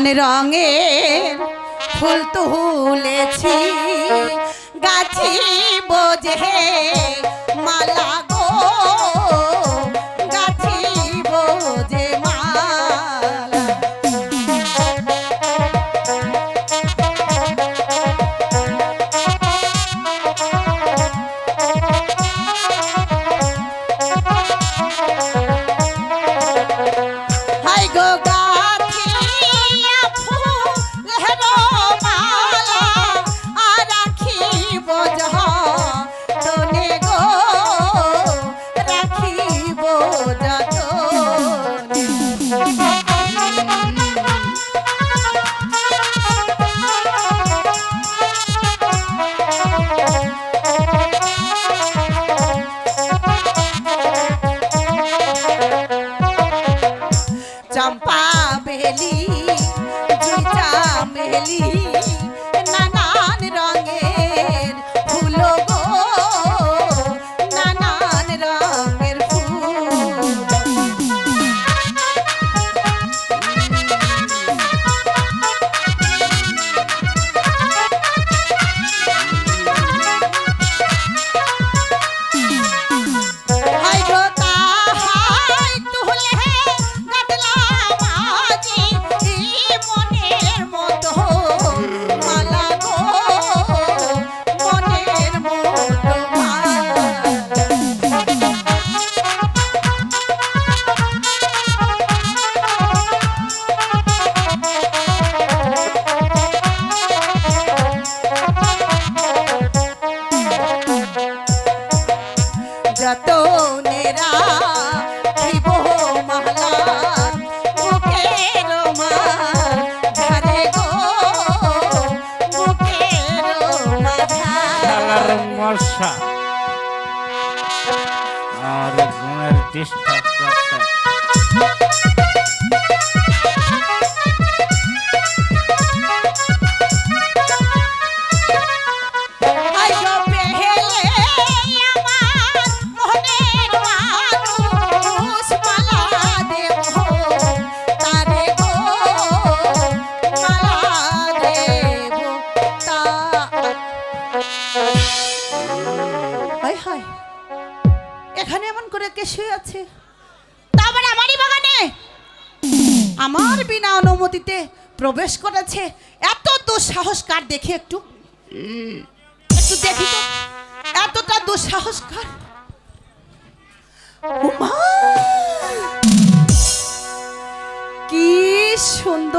নানান রঙের ফুল তুলেছি গাছি বোঝে মালা গো গাছি বোঝে মালা। হাই গো গাথিয়া ফুলের মালা আর রাখিব যতনে গো রাখিব যতনে। চম্পা বেলি জুই চামেলি নানান রঙের ফুল গো নানান রঙের ফুল। হাই গো তাহাই তুলে গাদলাম আজি মনের মতো মালা গো মনের মতো মালা। যতনেরা শিব মালা বুকের মাঝারে গো বুকের শালার মাঝারে। মশা আর ঘুমের ডিস্টার্ব করছে। হাই গো পেহেলে আমার মনের মানুষ মালা দেব তারে গো মালা দেব তা। হায় হায় এখানে এমন করে কে শুয়ে আছে তারপর আমারই বাগানে আমার বিনা অনুমতিতে প্রবেশ করেছে। এত দুঃসাহস কার দেখি একটু একটু দেখি তো এতটা দুঃসাহস কার। উমা! কি সুন্দর